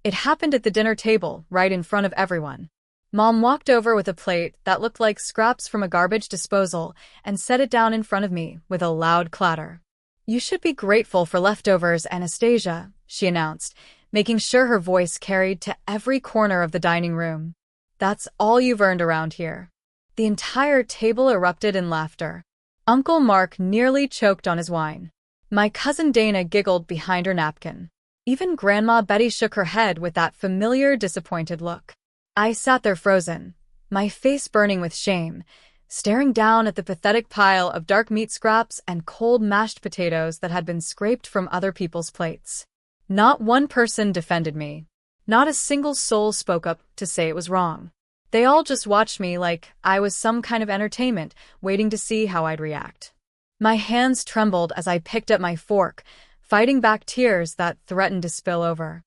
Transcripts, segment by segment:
It happened at the dinner table, right in front of everyone. Mom walked over with a plate that looked like scraps from a garbage disposal and set it down in front of me with a loud clatter. "You should be grateful for leftovers, Anastasia," she announced, making sure her voice carried to every corner of the dining room. "That's all you've earned around here." The entire table erupted in laughter. Uncle Mark nearly choked on his wine. My cousin Dana giggled behind her napkin. Even Grandma Betty shook her head with that familiar, disappointed look. I sat there frozen, my face burning with shame, staring down at the pathetic pile of dark meat scraps and cold mashed potatoes that had been scraped from other people's plates. Not one person defended me. Not a single soul spoke up to say it was wrong. They all just watched me like I was some kind of entertainment, waiting to see how I'd react. My hands trembled as I picked up my fork, fighting back tears that threatened to spill over.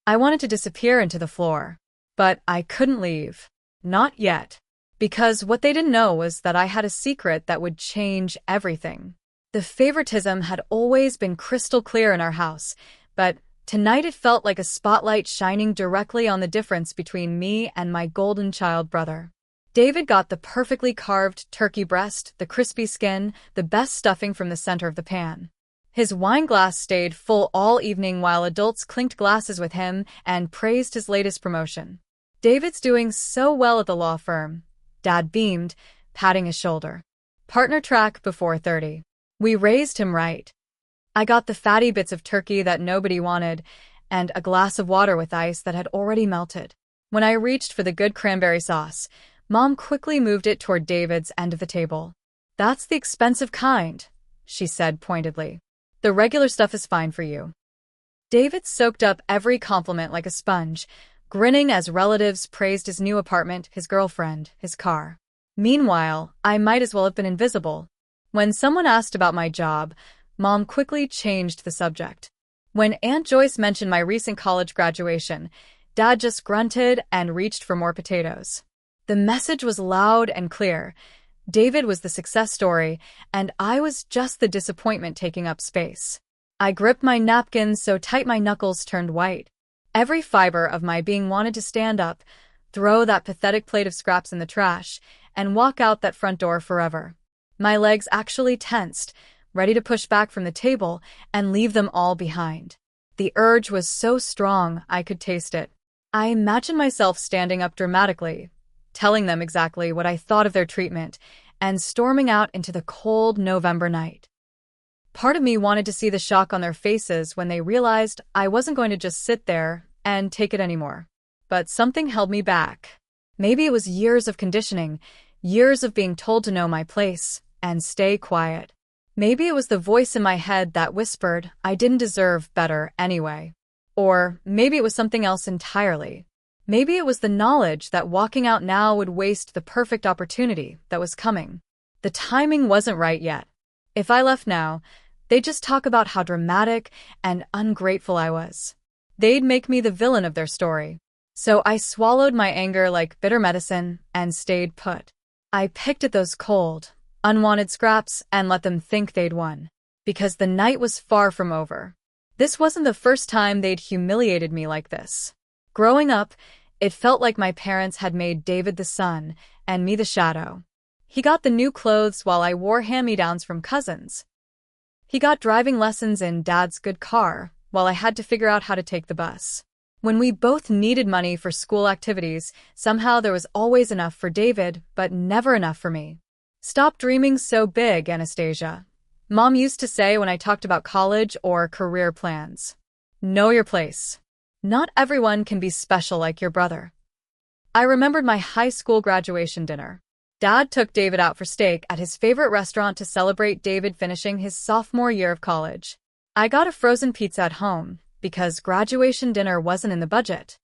I wanted to disappear into the floor. But I couldn't leave. Not yet. Because what they didn't know was that I had a secret that would change everything. The favoritism had always been crystal clear in our house, but tonight it felt like a spotlight shining directly on the difference between me and my golden child brother. David got the perfectly carved turkey breast, the crispy skin, the best stuffing from the center of the pan. His wine glass stayed full all evening while adults clinked glasses with him and praised his latest promotion. "David's doing so well at the law firm," Dad beamed, patting his shoulder. "Partner track before 30. We raised him right." I got the fatty bits of turkey that nobody wanted, and a glass of water with ice that had already melted. When I reached for the good cranberry sauce, Mom quickly moved it toward David's end of the table. "That's the expensive kind," she said pointedly. "The regular stuff is fine for you." David soaked up every compliment like a sponge, grinning as relatives praised his new apartment, his girlfriend, his car. Meanwhile, I might as well have been invisible. When someone asked about my job, Mom quickly changed the subject. When Aunt Joyce mentioned my recent college graduation, Dad just grunted and reached for more potatoes. The message was loud and clear. David was the success story, and I was just the disappointment taking up space. I gripped my napkin so tight my knuckles turned white. Every fiber of my being wanted to stand up, throw that pathetic plate of scraps in the trash, and walk out that front door forever. My legs actually tensed, ready to push back from the table and leave them all behind. The urge was so strong I could taste it. I imagined myself standing up dramatically, telling them exactly what I thought of their treatment, and storming out into the cold November night. Part of me wanted to see the shock on their faces when they realized I wasn't going to just sit there and take it anymore. But something held me back. Maybe it was years of conditioning, years of being told to know my place and stay quiet. Maybe it was the voice in my head that whispered I didn't deserve better anyway. Or maybe it was something else entirely. Maybe it was the knowledge that walking out now would waste the perfect opportunity that was coming. The timing wasn't right yet. If I left now, they'd just talk about how dramatic and ungrateful I was. They'd make me the villain of their story. So I swallowed my anger like bitter medicine and stayed put. I picked at those cold, unwanted scraps and let them think they'd won. Because the night was far from over. This wasn't the first time they'd humiliated me like this. Growing up, it felt like my parents had made David the sun and me the shadow. He got the new clothes while I wore hand-me-downs from cousins. He got driving lessons in Dad's good car while I had to figure out how to take the bus. When we both needed money for school activities, somehow there was always enough for David, but never enough for me. "Stop dreaming so big, Anastasia," Mom used to say when I talked about college or career plans. "Know your place. Not everyone can be special like your brother." I remembered my high school graduation dinner. Dad took David out for steak at his favorite restaurant to celebrate David finishing his sophomore year of college. I got a frozen pizza at home because graduation dinner wasn't in the budget.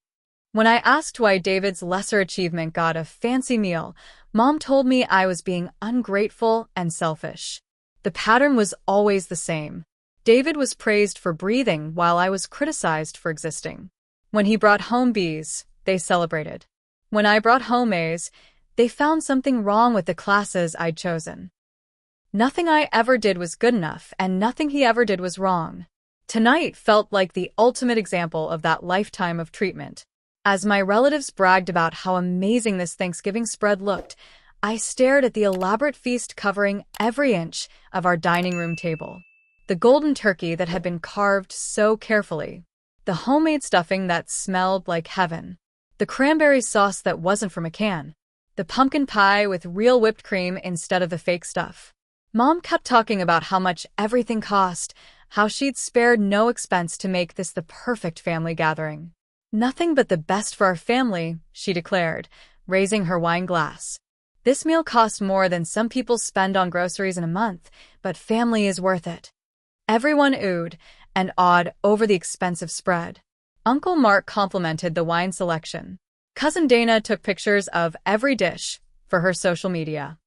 When I asked why David's lesser achievement got a fancy meal, Mom told me I was being ungrateful and selfish. The pattern was always the same. David was praised for breathing while I was criticized for existing. When he brought home B's, they celebrated. When I brought home A's, they found something wrong with the classes I'd chosen. Nothing I ever did was good enough, and nothing he ever did was wrong. Tonight felt like the ultimate example of that lifetime of treatment. As my relatives bragged about how amazing this Thanksgiving spread looked, I stared at the elaborate feast covering every inch of our dining room table. The golden turkey that had been carved so carefully, the homemade stuffing that smelled like heaven, the cranberry sauce that wasn't from a can, the pumpkin pie with real whipped cream instead of the fake stuff. Mom kept talking about how much everything cost, how she'd spared no expense to make this the perfect family gathering. Nothing but the best for our family, she declared, raising her wine glass. This meal cost more than some people spend on groceries in a month, but family is worth it. Everyone oohed and awed over the expensive spread. Uncle Mark complimented the wine selection. Cousin Dana took pictures of every dish for her social media.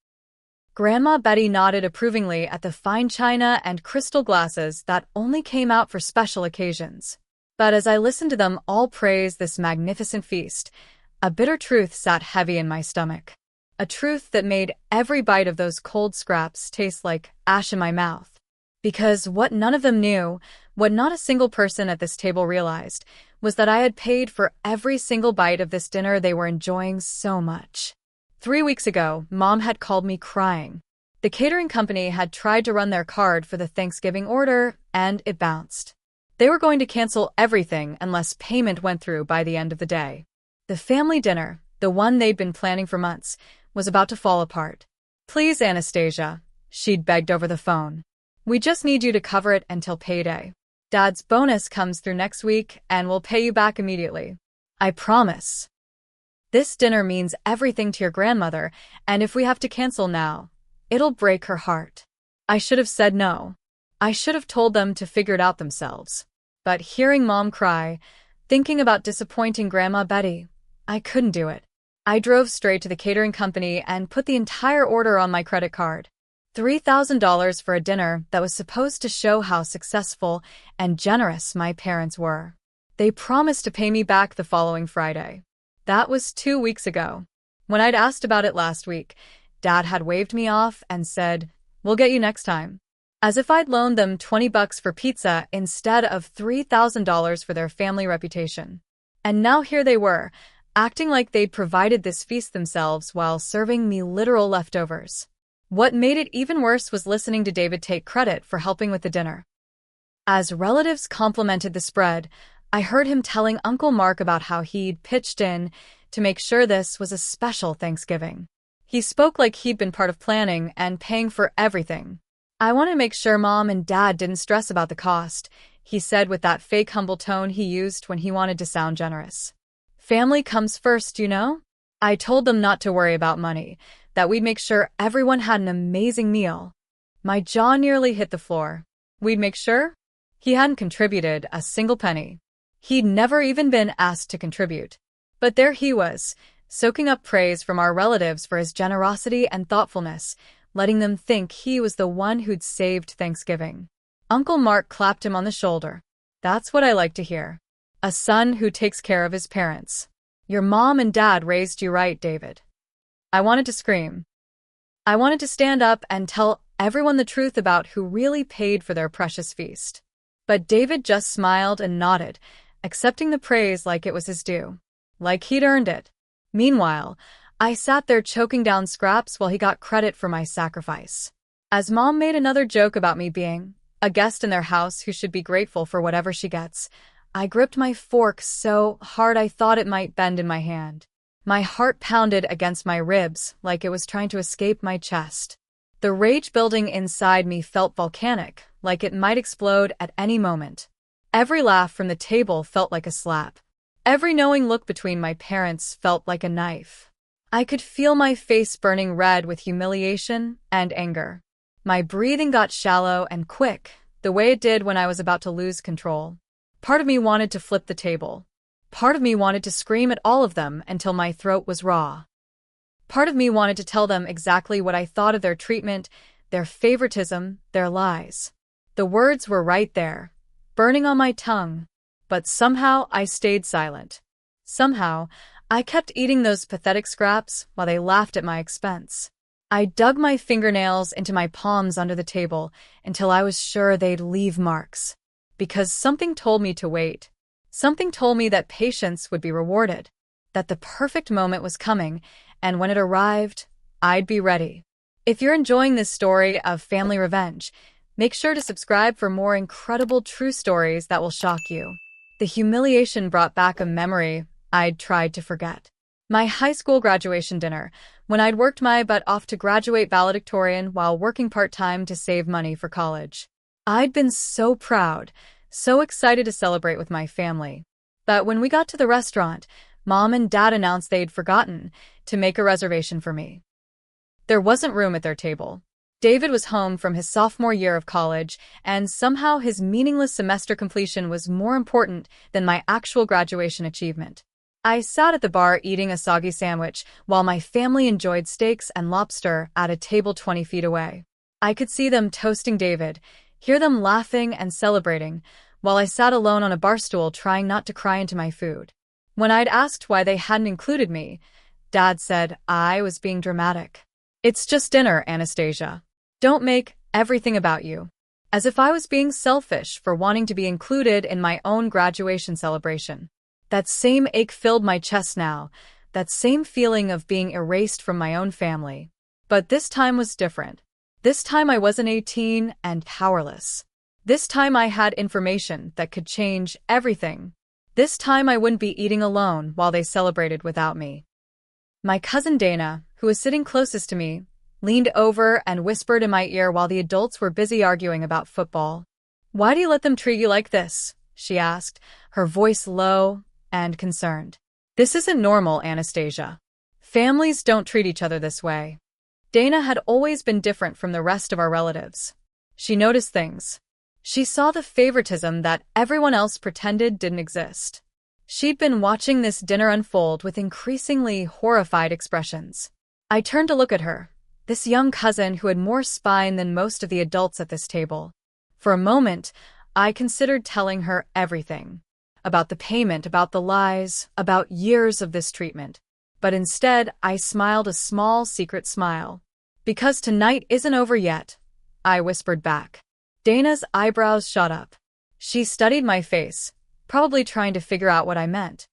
Grandma Betty nodded approvingly at the fine china and crystal glasses that only came out for special occasions. But as I listened to them all praise this magnificent feast, a bitter truth sat heavy in my stomach. A truth that made every bite of those cold scraps taste like ash in my mouth. Because what none of them knew, what not a single person at this table realized, was that I had paid for every single bite of this dinner they were enjoying so much. 3 weeks ago, Mom had called me crying. The catering company had tried to run their card for the Thanksgiving order, and it bounced. They were going to cancel everything unless payment went through by the end of the day. The family dinner, the one they'd been planning for months, was about to fall apart. "Please, Anastasia," she'd begged over the phone. "We just need you to cover it until payday. Dad's bonus comes through next week, and we'll pay you back immediately. I promise. This dinner means everything to your grandmother, and if we have to cancel now, it'll break her heart." I should have said no. I should have told them to figure it out themselves. But hearing Mom cry, thinking about disappointing Grandma Betty, I couldn't do it. I drove straight to the catering company and put the entire order on my credit card. $3,000 for a dinner that was supposed to show how successful and generous my parents were. They promised to pay me back the following Friday. That was 2 weeks ago. When I'd asked about it last week, Dad had waved me off and said, "We'll get you next time." As if I'd loaned them $20 for pizza instead of $3,000 for their family reputation. And now here they were, acting like they'd provided this feast themselves while serving me literal leftovers. What made it even worse was listening to David take credit for helping with the dinner. As relatives complimented the spread, I heard him telling Uncle Mark about how he'd pitched in to make sure this was a special Thanksgiving. He spoke like he'd been part of planning and paying for everything. "I want to make sure Mom and Dad didn't stress about the cost," he said with that fake humble tone he used when he wanted to sound generous. "Family comes first, you know?" I told them not to worry about money, that we'd make sure everyone had an amazing meal. My jaw nearly hit the floor. We'd make sure? He hadn't contributed a single penny. He'd never even been asked to contribute. But there he was, soaking up praise from our relatives for his generosity and thoughtfulness, letting them think he was the one who'd saved Thanksgiving. Uncle Mark clapped him on the shoulder. "That's what I like to hear. A son who takes care of his parents. Your mom and dad raised you right, David." I wanted to scream. I wanted to stand up and tell everyone the truth about who really paid for their precious feast. But David just smiled and nodded, accepting the praise like it was his due. Like he'd earned it. Meanwhile, I sat there choking down scraps while he got credit for my sacrifice. As Mom made another joke about me being a guest in their house who should be grateful for whatever she gets, I gripped my fork so hard I thought it might bend in my hand. My heart pounded against my ribs like it was trying to escape my chest. The rage building inside me felt volcanic, like it might explode at any moment. Every laugh from the table felt like a slap. Every knowing look between my parents felt like a knife. I could feel my face burning red with humiliation and anger. My breathing got shallow and quick, the way it did when I was about to lose control. Part of me wanted to flip the table. Part of me wanted to scream at all of them until my throat was raw. Part of me wanted to tell them exactly what I thought of their treatment, their favoritism, their lies. The words were right there, burning on my tongue. But somehow I stayed silent. Somehow, I kept eating those pathetic scraps while they laughed at my expense. I dug my fingernails into my palms under the table until I was sure they'd leave marks. because something told me to wait. Something told me that patience would be rewarded, that the perfect moment was coming, and when it arrived, I'd be ready. If you're enjoying this story of family revenge, make sure to subscribe for more incredible true stories that will shock you. The humiliation brought back a memory I'd tried to forget. My high school graduation dinner, when I'd worked my butt off to graduate valedictorian while working part-time to save money for college. I'd been so proud, so excited to celebrate with my family. But when we got to the restaurant, Mom and Dad announced they'd forgotten to make a reservation for me. There wasn't room at their table. David was home from his sophomore year of college, and somehow his meaningless semester completion was more important than my actual graduation achievement. I sat at the bar eating a soggy sandwich while my family enjoyed steaks and lobster at a table 20 feet away. I could see them toasting David, hear them laughing and celebrating, while I sat alone on a bar stool trying not to cry into my food. When I'd asked why they hadn't included me, Dad said I was being dramatic. "It's just dinner, Anastasia. Don't make everything about you." As if I was being selfish for wanting to be included in my own graduation celebration. That same ache filled my chest now, that same feeling of being erased from my own family. But this time was different. This time I wasn't 18 and powerless. This time I had information that could change everything. This time I wouldn't be eating alone while they celebrated without me. My cousin Dana, who was sitting closest to me, leaned over and whispered in my ear while the adults were busy arguing about football. "Why do you let them treat you like this?" she asked, her voice low and concerned. "This isn't normal, Anastasia. Families don't treat each other this way." Dana had always been different from the rest of our relatives. She noticed things. She saw the favoritism that everyone else pretended didn't exist. She'd been watching this dinner unfold with increasingly horrified expressions. I turned to look at her, this young cousin who had more spine than most of the adults at this table. For a moment, I considered telling her everything. About the payment, about the lies, about years of this treatment. But instead, I smiled a small secret smile. "Because tonight isn't over yet," I whispered back. Dana's eyebrows shot up. She studied my face, probably trying to figure out what I meant.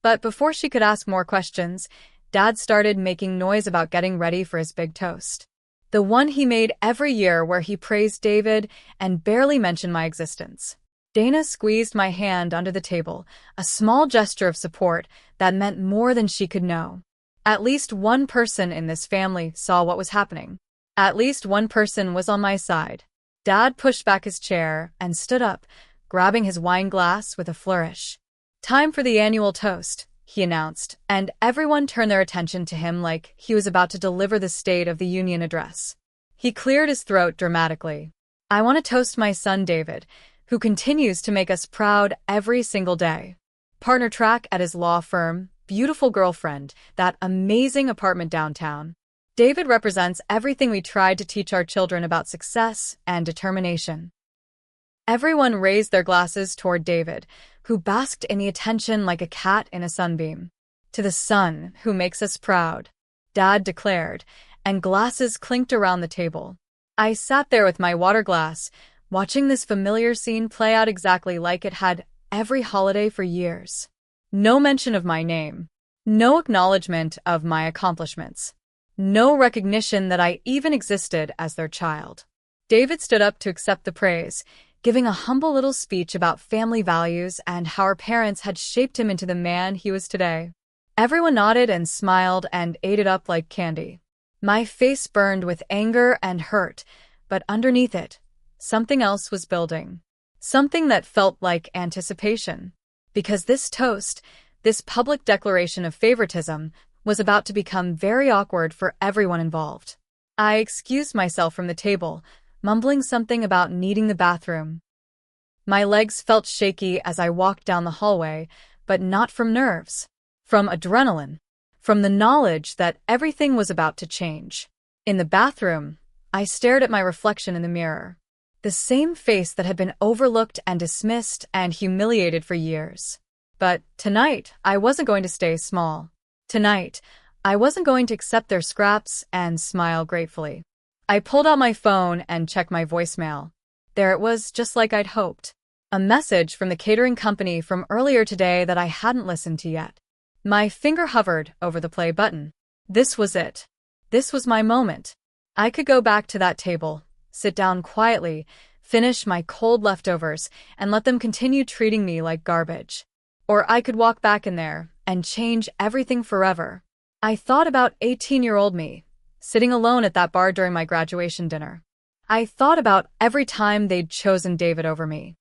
But before she could ask more questions, Dad started making noise about getting ready for his big toast. The one he made every year where he praised David and barely mentioned my existence. Dana squeezed my hand under the table, a small gesture of support that meant more than she could know. At least one person in this family saw what was happening. At least one person was on my side. Dad pushed back his chair and stood up, grabbing his wine glass with a flourish. "Time for the annual toast," he announced, and everyone turned their attention to him like he was about to deliver the State of the Union address. He cleared his throat dramatically. "I want to toast my son David, who continues to make us proud every single day. Partner track at his law firm, beautiful girlfriend, that amazing apartment downtown. David represents everything we tried to teach our children about success and determination." Everyone raised their glasses toward David, who basked in the attention like a cat in a sunbeam. "To the son who makes us proud," Dad declared, and glasses clinked around the table. I sat there with my water glass, watching this familiar scene play out exactly like it had every holiday for years. No mention of my name. No acknowledgement of my accomplishments. No recognition that I even existed as their child. David stood up to accept the praise, giving a humble little speech about family values and how our parents had shaped him into the man he was today. Everyone nodded and smiled and ate it up like candy. My face burned with anger and hurt, but underneath it, something else was building. Something that felt like anticipation. Because this toast, this public declaration of favoritism, was about to become very awkward for everyone involved. I excused myself from the table, mumbling something about needing the bathroom. My legs felt shaky as I walked down the hallway, but not from nerves. From adrenaline. From the knowledge that everything was about to change. In the bathroom, I stared at my reflection in the mirror. The same face that had been overlooked and dismissed and humiliated for years. But tonight, I wasn't going to stay small. Tonight, I wasn't going to accept their scraps and smile gratefully. I pulled out my phone and checked my voicemail. There it was, just like I'd hoped. A message from the catering company from earlier today that I hadn't listened to yet. My finger hovered over the play button. This was it. This was my moment. I could go back to that table, sit down quietly, finish my cold leftovers, and let them continue treating me like garbage. Or I could walk back in there and change everything forever. I thought about 18-year-old me, sitting alone at that bar during my graduation dinner. I thought about every time they'd chosen David over me.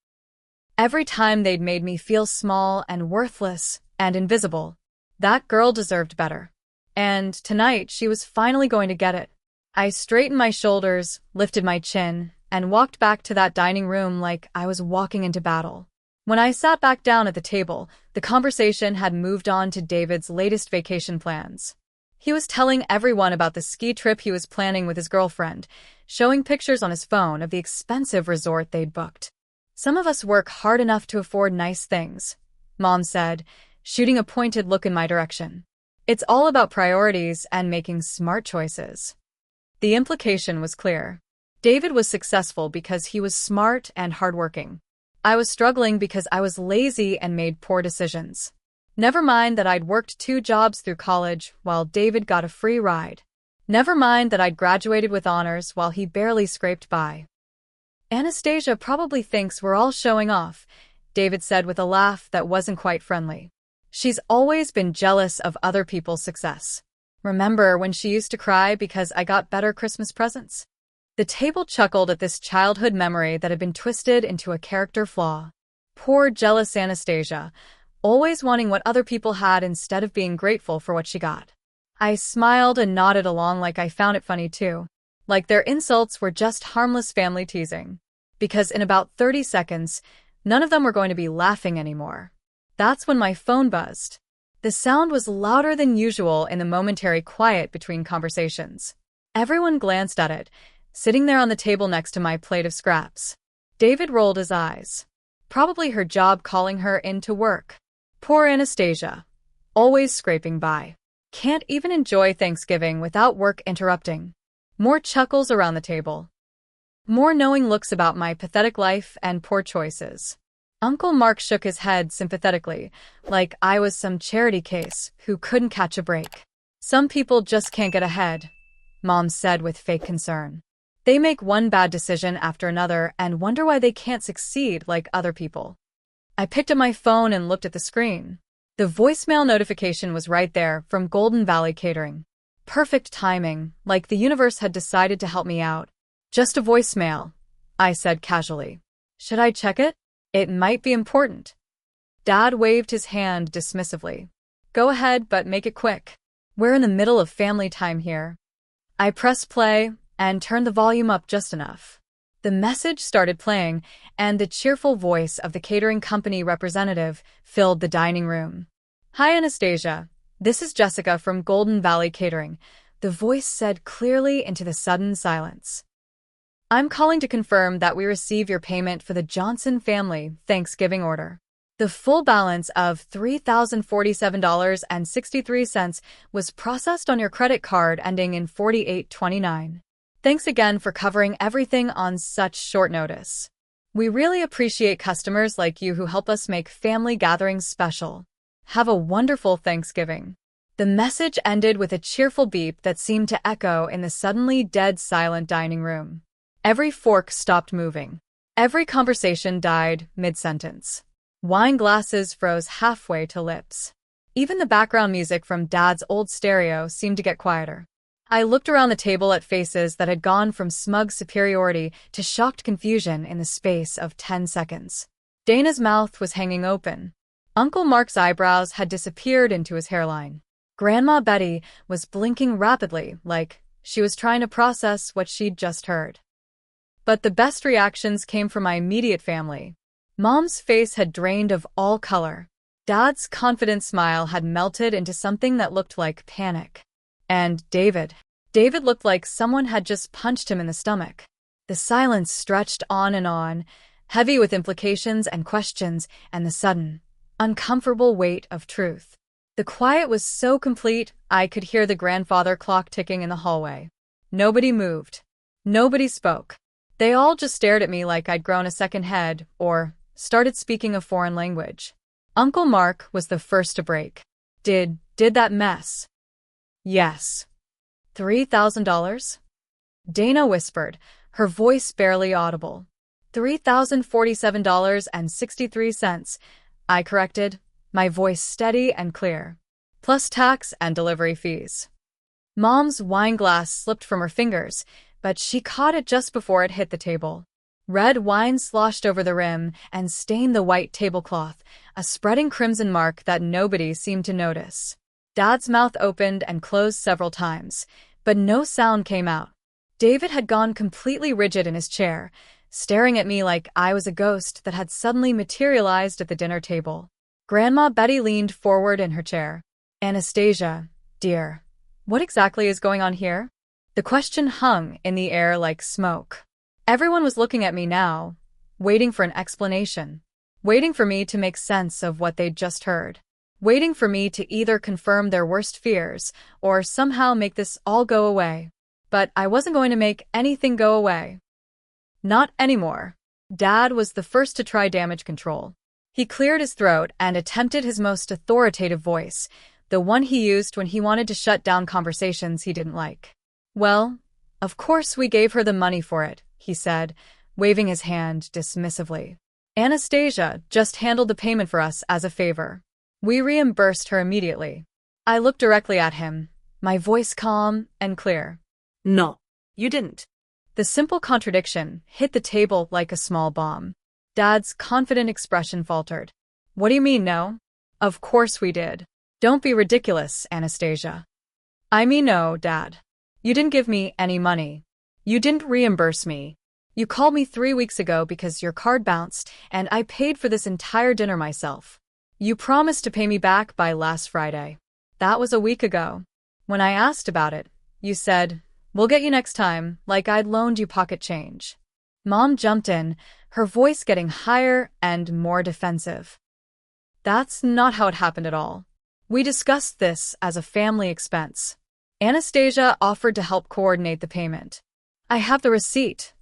Every time they'd made me feel small and worthless and invisible. That girl deserved better. And tonight, she was finally going to get it. I straightened my shoulders, lifted my chin, and walked back to that dining room like I was walking into battle. When I sat back down at the table, the conversation had moved on to David's latest vacation plans. He was telling everyone about the ski trip he was planning with his girlfriend, showing pictures on his phone of the expensive resort they'd booked. Some of us work hard enough to afford nice things, Mom said, shooting a pointed look in my direction. It's all about priorities and making smart choices. The implication was clear. David was successful because he was smart and hardworking. I was struggling because I was lazy and made poor decisions. Never mind that I'd worked 2 jobs through college while David got a free ride. Never mind that I'd graduated with honors while he barely scraped by. Anastasia probably thinks we're all showing off, David said with a laugh that wasn't quite friendly. She's always been jealous of other people's success. Remember when she used to cry because I got better Christmas presents? The table chuckled at this childhood memory that had been twisted into a character flaw. Poor jealous Anastasia, always wanting what other people had instead of being grateful for what she got. I smiled and nodded along like I found it funny too. Like their insults were just harmless family teasing. Because in about 30 seconds, none of them were going to be laughing anymore. That's when my phone buzzed. The sound was louder than usual in the momentary quiet between conversations. Everyone glanced at it, sitting there on the table next to my plate of scraps. David rolled his eyes. Probably her job calling her in to work. Poor Anastasia. Always scraping by. Can't even enjoy Thanksgiving without work interrupting. More chuckles around the table. More knowing looks about my pathetic life and poor choices. Uncle Mark shook his head sympathetically, like I was some charity case who couldn't catch a break. Some people just can't get ahead, Mom said with fake concern. They make one bad decision after another and wonder why they can't succeed like other people. I picked up my phone and looked at the screen. The voicemail notification was right there from Golden Valley Catering. Perfect timing, like the universe had decided to help me out. Just a voicemail, I said casually. Should I check it? It might be important. Dad waved his hand dismissively. Go ahead, but make it quick. We're in the middle of family time here. I pressed play and turned the volume up just enough. The message started playing, and the cheerful voice of the catering company representative filled the dining room. Hi, Anastasia. This is Jessica from Golden Valley Catering, the voice said clearly into the sudden silence. I'm calling to confirm that we receive your payment for the Johnson family Thanksgiving order. The full balance of $3,047.63 was processed on your credit card ending in 4829. Thanks again for covering everything on such short notice. We really appreciate customers like you who help us make family gatherings special. Have a wonderful Thanksgiving. The message ended with a cheerful beep that seemed to echo in the suddenly dead silent dining room. Every fork stopped moving. Every conversation died mid-sentence. Wine glasses froze halfway to lips. Even the background music from Dad's old stereo seemed to get quieter. I looked around the table at faces that had gone from smug superiority to shocked confusion in the space of 10 seconds. Dana's mouth was hanging open. Uncle Mark's eyebrows had disappeared into his hairline. Grandma Betty was blinking rapidly, like she was trying to process what she'd just heard. But the best reactions came from my immediate family. Mom's face had drained of all color. Dad's confident smile had melted into something that looked like panic. And David looked like someone had just punched him in the stomach. The silence stretched on, heavy with implications and questions and the sudden, uncomfortable weight of truth. The quiet was so complete, I could hear the grandfather clock ticking in the hallway. Nobody moved. Nobody spoke. They all just stared at me like I'd grown a second head, or started speaking a foreign language. Uncle Mark was the first to break. Did that mess? Yes. $3,000? Dana whispered, her voice barely audible. $3,047.63, I corrected, my voice steady and clear. Plus tax and delivery fees. Mom's wine glass slipped from her fingers, but she caught it just before it hit the table. Red wine sloshed over the rim and stained the white tablecloth, a spreading crimson mark that nobody seemed to notice. Dad's mouth opened and closed several times, but no sound came out. David had gone completely rigid in his chair, staring at me like I was a ghost that had suddenly materialized at the dinner table. Grandma Betty leaned forward in her chair. Anastasia, dear, what exactly is going on here? The question hung in the air like smoke. Everyone was looking at me now, waiting for an explanation, waiting for me to make sense of what they'd just heard, waiting for me to either confirm their worst fears or somehow make this all go away. But I wasn't going to make anything go away. Not anymore. Dad was the first to try damage control. He cleared his throat and attempted his most authoritative voice, the one he used when he wanted to shut down conversations he didn't like. Well, of course we gave her the money for it, he said, waving his hand dismissively. Anastasia just handled the payment for us as a favor. We reimbursed her immediately. I looked directly at him, my voice calm and clear. No, you didn't. The simple contradiction hit the table like a small bomb. Dad's confident expression faltered. What do you mean, no? Of course we did. Don't be ridiculous, Anastasia. I mean no, Dad. You didn't give me any money. You didn't reimburse me. You called me 3 weeks ago because your card bounced, and I paid for this entire dinner myself. You promised to pay me back by last Friday. That was a week ago. When I asked about it, you said, we'll get you next time, like I'd loaned you pocket change. Mom jumped in, her voice getting higher and more defensive. That's not how it happened at all. We discussed this as a family expense. Anastasia offered to help coordinate the payment. I have the receipt,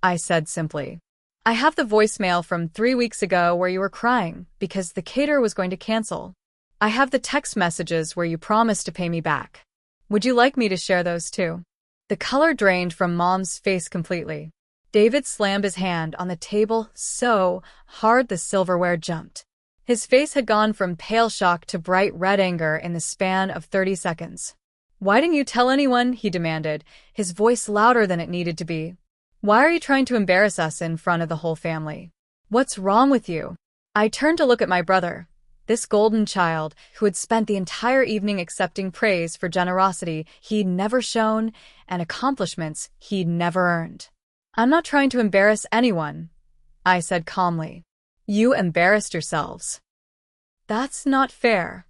I said simply. I have the voicemail from 3 weeks ago where you were crying because the caterer was going to cancel. I have the text messages where you promised to pay me back. Would you like me to share those too? The color drained from Mom's face completely. David slammed his hand on the table so hard the silverware jumped. His face had gone from pale shock to bright red anger in the span of 30 seconds. Why didn't you tell anyone? He demanded, his voice louder than it needed to be. Why are you trying to embarrass us in front of the whole family? What's wrong with you? I turned to look at my brother, this golden child who had spent the entire evening accepting praise for generosity he'd never shown and accomplishments he'd never earned. I'm not trying to embarrass anyone, I said calmly. You embarrassed yourselves. That's not fair.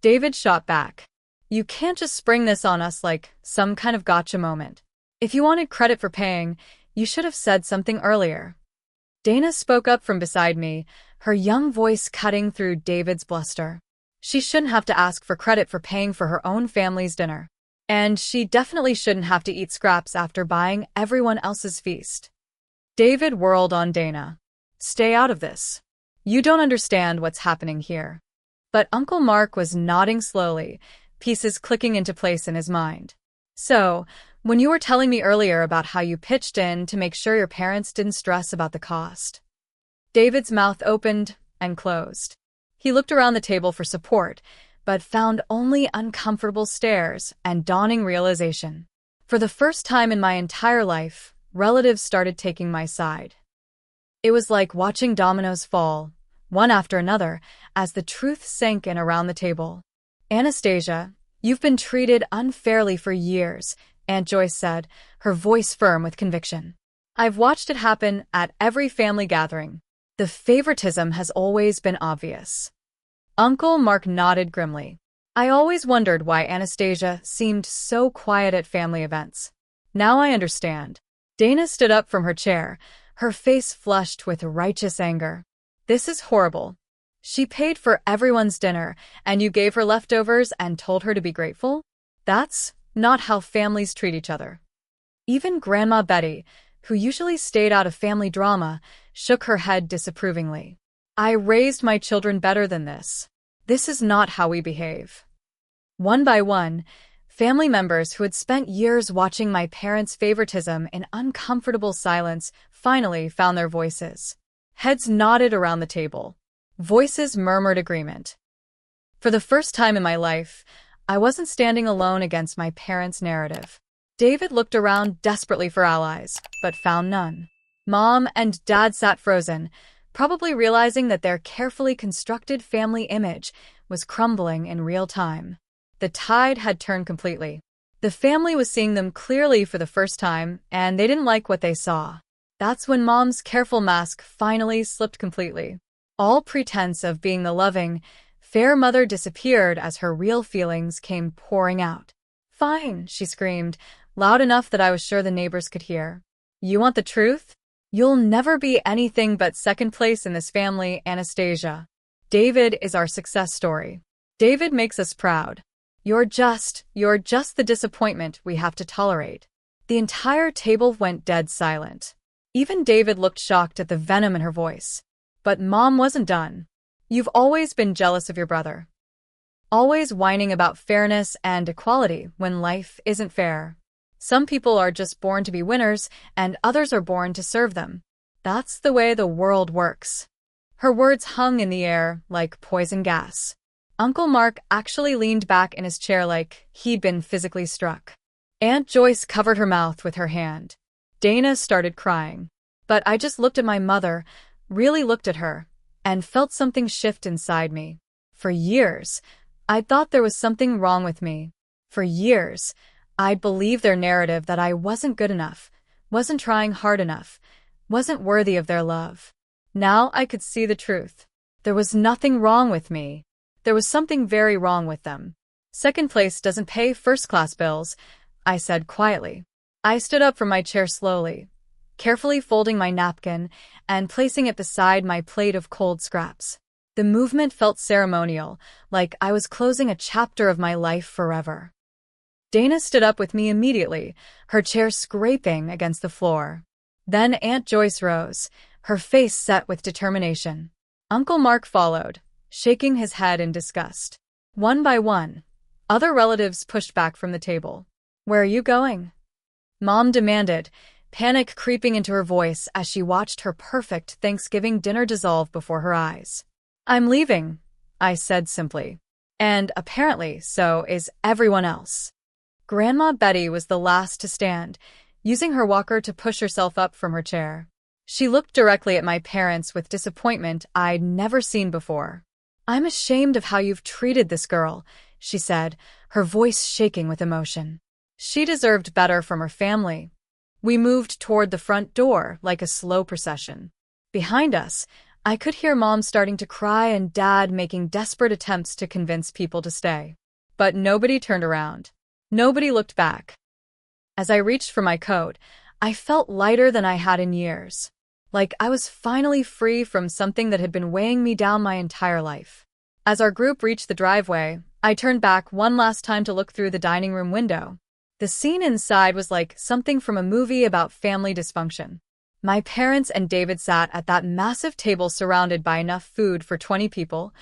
David shot back. You can't just spring this on us like some kind of gotcha moment. If you wanted credit for paying, you should have said something earlier. Dana spoke up from beside me, her young voice cutting through David's bluster. She shouldn't have to ask for credit for paying for her own family's dinner. And she definitely shouldn't have to eat scraps after buying everyone else's feast. David whirled on Dana. Stay out of this. You don't understand what's happening here. But Uncle Mark was nodding slowly, pieces clicking into place in his mind. So, when you were telling me earlier about how you pitched in to make sure your parents didn't stress about the cost. David's mouth opened and closed. He looked around the table for support, but found only uncomfortable stares and dawning realization. For the first time in my entire life, relatives started taking my side. It was like watching dominoes fall, one after another, as the truth sank in around the table. Anastasia, you've been treated unfairly for years, Aunt Joyce said, her voice firm with conviction. I've watched it happen at every family gathering. The favoritism has always been obvious. Uncle Mark nodded grimly. I always wondered why Anastasia seemed so quiet at family events. Now I understand. Dana stood up from her chair, her face flushed with righteous anger. This is horrible. She paid for everyone's dinner, and you gave her leftovers and told her to be grateful? That's not how families treat each other. Even Grandma Betty, who usually stayed out of family drama, shook her head disapprovingly. I raised my children better than this. This is not how we behave. One by one, family members who had spent years watching my parents' favoritism in uncomfortable silence finally found their voices. Heads nodded around the table. Voices murmured agreement. For the first time in my life, I wasn't standing alone against my parents' narrative. David looked around desperately for allies, but found none. Mom and Dad sat frozen, probably realizing that their carefully constructed family image was crumbling in real time. The tide had turned completely. The family was seeing them clearly for the first time, and they didn't like what they saw. That's when Mom's careful mask finally slipped completely. All pretense of being the loving, fair mother disappeared as her real feelings came pouring out. "Fine," she screamed, loud enough that I was sure the neighbors could hear. "You want the truth? You'll never be anything but second place in this family, Anastasia. David is our success story. David makes us proud. You're just the disappointment we have to tolerate." The entire table went dead silent. Even David looked shocked at the venom in her voice. But Mom wasn't done. "You've always been jealous of your brother. Always whining about fairness and equality when life isn't fair. Some people are just born to be winners, and others are born to serve them. That's the way the world works." Her words hung in the air like poison gas. Uncle Mark actually leaned back in his chair like he'd been physically struck. Aunt Joyce covered her mouth with her hand. Dana started crying. But I just looked at my mother, really looked at her, and felt something shift inside me. For years, I'd thought there was something wrong with me. For years, I'd believed their narrative that I wasn't good enough, wasn't trying hard enough, wasn't worthy of their love. Now I could see the truth. There was nothing wrong with me. There was something very wrong with them. "Second place doesn't pay first-class bills," I said quietly. I stood up from my chair slowly, carefully folding my napkin and placing it beside my plate of cold scraps. The movement felt ceremonial, like I was closing a chapter of my life forever. Dana stood up with me immediately, her chair scraping against the floor. Then Aunt Joyce rose, her face set with determination. Uncle Mark followed, shaking his head in disgust. One by one, other relatives pushed back from the table. "Where are you going?" Mom demanded, panic creeping into her voice as she watched her perfect Thanksgiving dinner dissolve before her eyes. "I'm leaving," I said simply. "And apparently so is everyone else." Grandma Betty was the last to stand, using her walker to push herself up from her chair. She looked directly at my parents with disappointment I'd never seen before. "I'm ashamed of how you've treated this girl," she said, her voice shaking with emotion. She deserved better from her family. We moved toward the front door like a slow procession. Behind us, I could hear Mom starting to cry and Dad making desperate attempts to convince people to stay. But nobody turned around. Nobody looked back. As I reached for my coat, I felt lighter than I had in years. Like I was finally free from something that had been weighing me down my entire life. As our group reached the driveway, I turned back one last time to look through the dining room window. The scene inside was like something from a movie about family dysfunction. My parents and David sat at that massive table surrounded by enough food for 20 people,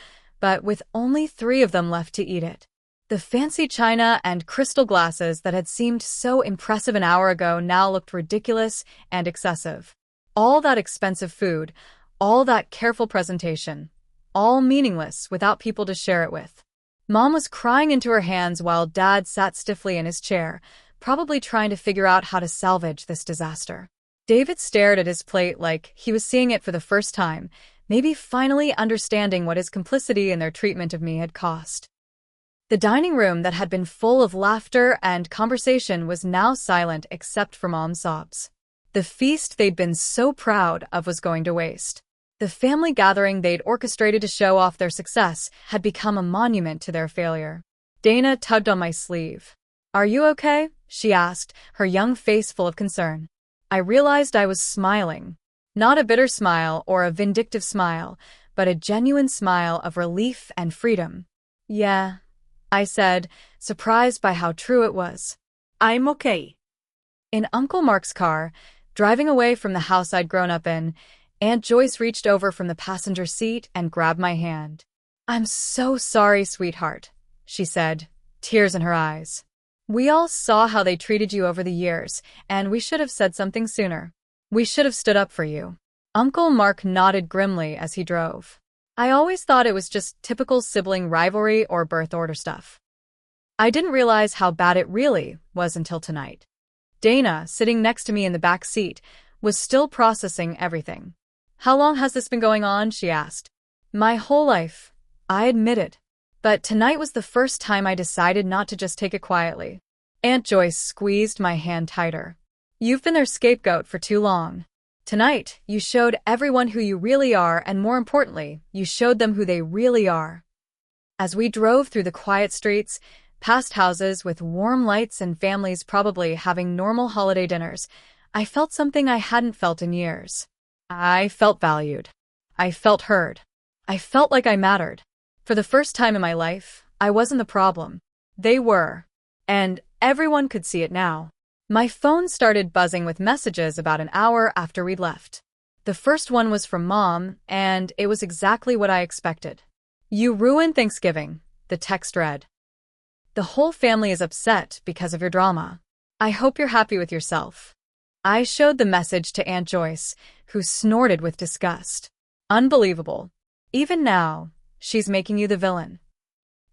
but with only 3 of them left to eat it. The fancy china and crystal glasses that had seemed so impressive an hour ago now looked ridiculous and excessive. All that expensive food, all that careful presentation, all meaningless without people to share it with. Mom was crying into her hands while Dad sat stiffly in his chair, probably trying to figure out how to salvage this disaster. David stared at his plate like he was seeing it for the first time, maybe finally understanding what his complicity in their treatment of me had cost. The dining room that had been full of laughter and conversation was now silent except for Mom's sobs. The feast they'd been so proud of was going to waste. The family gathering they'd orchestrated to show off their success had become a monument to their failure. Dana tugged on my sleeve. "Are you okay?" she asked, her young face full of concern. I realized I was smiling. Not a bitter smile or a vindictive smile, but a genuine smile of relief and freedom. "Yeah," I said, surprised by how true it was. "I'm okay." In Uncle Mark's car, driving away from the house I'd grown up in, Aunt Joyce reached over from the passenger seat and grabbed my hand. "I'm so sorry, sweetheart," she said, tears in her eyes. "We all saw how they treated you over the years, and we should have said something sooner. We should have stood up for you." Uncle Mark nodded grimly as he drove. I always thought it was just typical sibling rivalry or birth order stuff. I didn't realize how bad it really was until tonight. Dana, sitting next to me in the back seat, was still processing everything. "How long has this been going on?" she asked. "My whole life," I admitted. But tonight was the first time I decided not to just take it quietly. Aunt Joyce squeezed my hand tighter. "You've been their scapegoat for too long. Tonight, you showed everyone who you really are, and more importantly, you showed them who they really are." As we drove through the quiet streets, past houses with warm lights and families probably having normal holiday dinners, I felt something I hadn't felt in years. I felt valued. I felt heard. I felt like I mattered. For the first time in my life, I wasn't the problem. They were. And everyone could see it now. My phone started buzzing with messages about an hour after we'd left. The first one was from Mom, and it was exactly what I expected. "You ruined Thanksgiving," the text read. "The whole family is upset because of your drama. I hope you're happy with yourself." I showed the message to Aunt Joyce, who snorted with disgust. "Unbelievable. Even now, she's making you the villain."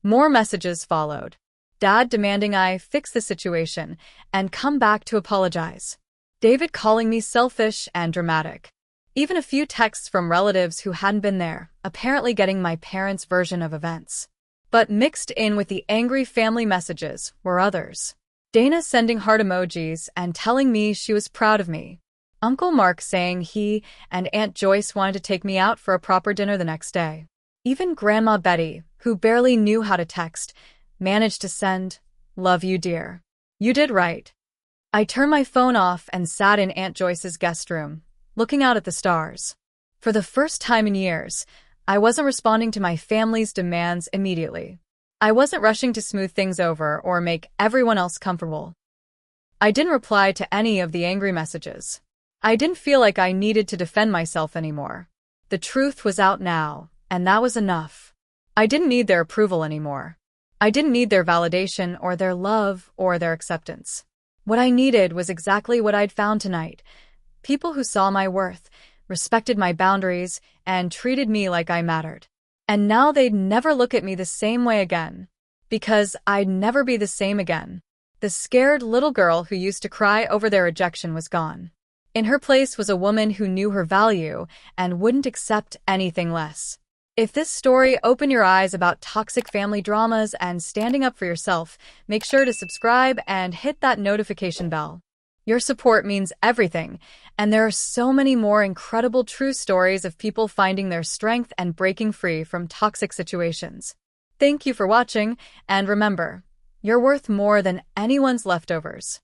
More messages followed. Dad demanding I fix the situation and come back to apologize. David calling me selfish and dramatic. Even a few texts from relatives who hadn't been there, apparently getting my parents' version of events. But mixed in with the angry family messages were others. Dana sending heart emojis and telling me she was proud of me. Uncle Mark saying he and Aunt Joyce wanted to take me out for a proper dinner the next day. Even Grandma Betty, who barely knew how to text, managed to send, "Love you, dear. You did right." I turned my phone off and sat in Aunt Joyce's guest room, looking out at the stars. For the first time in years, I wasn't responding to my family's demands immediately. I wasn't rushing to smooth things over or make everyone else comfortable. I didn't reply to any of the angry messages. I didn't feel like I needed to defend myself anymore. The truth was out now, and that was enough. I didn't need their approval anymore. I didn't need their validation or their love or their acceptance. What I needed was exactly what I'd found tonight. People who saw my worth, respected my boundaries, and treated me like I mattered. And now they'd never look at me the same way again. Because I'd never be the same again. The scared little girl who used to cry over their rejection was gone. In her place was a woman who knew her value and wouldn't accept anything less. If this story opened your eyes about toxic family dramas and standing up for yourself, make sure to subscribe and hit that notification bell. Your support means everything, and there are so many more incredible true stories of people finding their strength and breaking free from toxic situations. Thank you for watching, and remember, you're worth more than anyone's leftovers.